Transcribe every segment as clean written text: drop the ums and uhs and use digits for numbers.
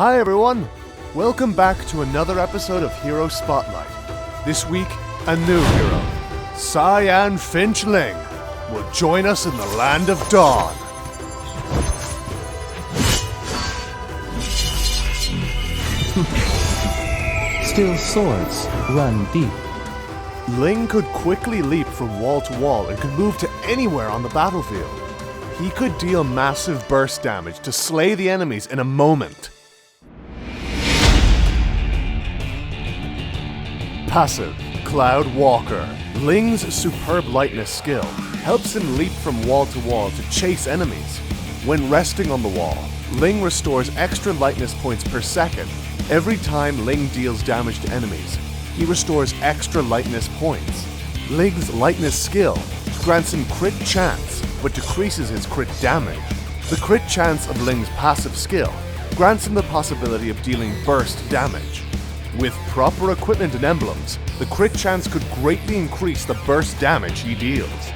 Hi everyone! Welcome back to another episode of Hero Spotlight. This week, a new hero, Cyan Finch Ling, will join us in the Land of Dawn. Still swords run deep. Ling could quickly leap from wall to wall and could move to anywhere on the battlefield. He could deal massive burst damage to slay the enemies in a moment. Passive, Cloud Walker. Ling's superb lightness skill helps him leap from wall to wall to chase enemies. When resting on the wall, Ling restores extra lightness points per second. Every time Ling deals damage to enemies, he restores extra lightness points. Ling's lightness skill grants him crit chance, but decreases his crit damage. The crit chance of Ling's passive skill grants him the possibility of dealing burst damage. With proper equipment and emblems, the crit chance could greatly increase the burst damage he deals.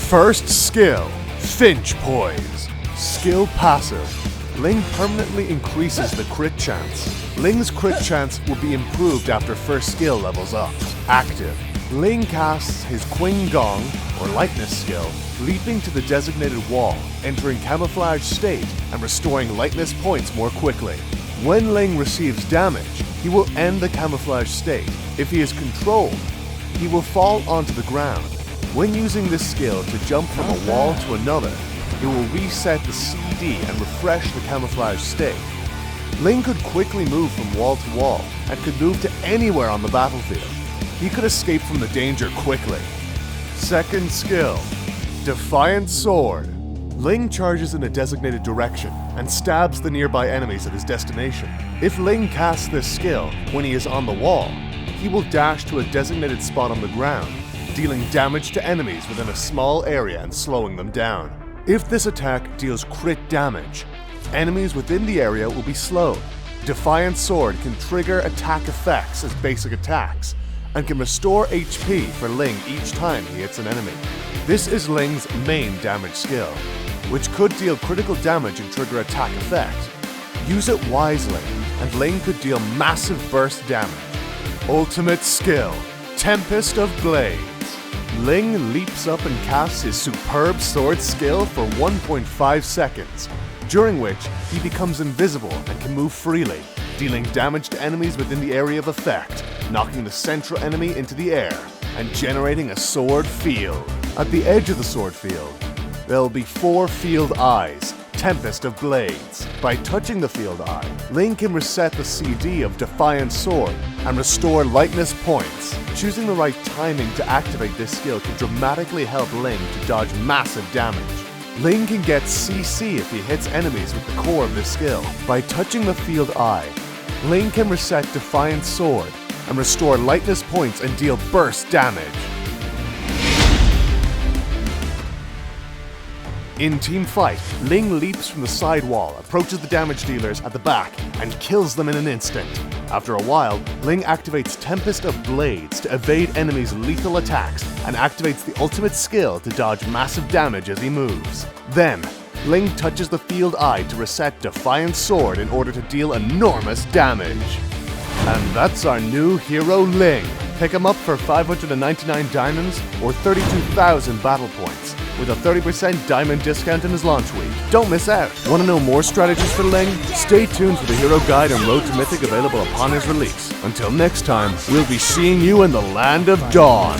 First skill, Finch Poise. Skill passive. Ling permanently increases the crit chance. Ling's crit chance will be improved after first skill levels up. Active. Ling casts his Qing Gong, or lightness skill, leaping to the designated wall, entering camouflage state, and restoring lightness points more quickly. When Ling receives damage, he will end the camouflage state. If he is controlled, he will fall onto the ground. When using this skill to jump from a wall to another, it will reset the CD and refresh the camouflage state. Ling could quickly move from wall to wall and could move to anywhere on the battlefield. He could escape from the danger quickly. Second skill, Defiant Sword. Ling charges in a designated direction and stabs the nearby enemies at his destination. If Ling casts this skill when he is on the wall, he will dash to a designated spot on the ground, dealing damage to enemies within a small area and slowing them down. If this attack deals crit damage, enemies within the area will be slowed. Defiant Sword can trigger attack effects as basic attacks, and can restore HP for Ling each time he hits an enemy. This is Ling's main damage skill, which could deal critical damage and trigger attack effect. Use it wisely, and Ling could deal massive burst damage. Ultimate skill, Tempest of Blades. Ling leaps up and casts his superb sword skill for 1.5 seconds, during which he becomes invisible and can move freely, dealing damage to enemies within the area of effect, knocking the central enemy into the air, and generating a sword field. At the edge of the sword field, there will be 4 field eyes, Tempest of Blades. By touching the field eye, Ling can reset the CD of Defiant Sword and restore lightness points. Choosing the right timing to activate this skill can dramatically help Ling to dodge massive damage. Ling can get CC if he hits enemies with the core of this skill. By touching the field eye, Ling can reset Defiant Sword and restore lightness points and deal burst damage. In team fight, Ling leaps from the side wall, approaches the damage dealers at the back, and kills them in an instant. After a while, Ling activates Tempest of Blades to evade enemies' lethal attacks and activates the ultimate skill to dodge massive damage as he moves. Then, Ling touches the field eye to reset Defiant Sword in order to deal enormous damage. And that's our new hero Ling. Pick him up for 599 diamonds or 32,000 battle points, with a 30% diamond discount in his launch week. Don't miss out! Want to know more strategies for Ling? Stay tuned for the Hero Guide and Road to Mythic available upon his release. Until next time, we'll be seeing you in the Land of Dawn.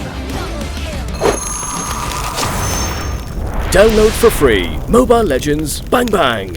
Download for free Mobile Legends Bang Bang.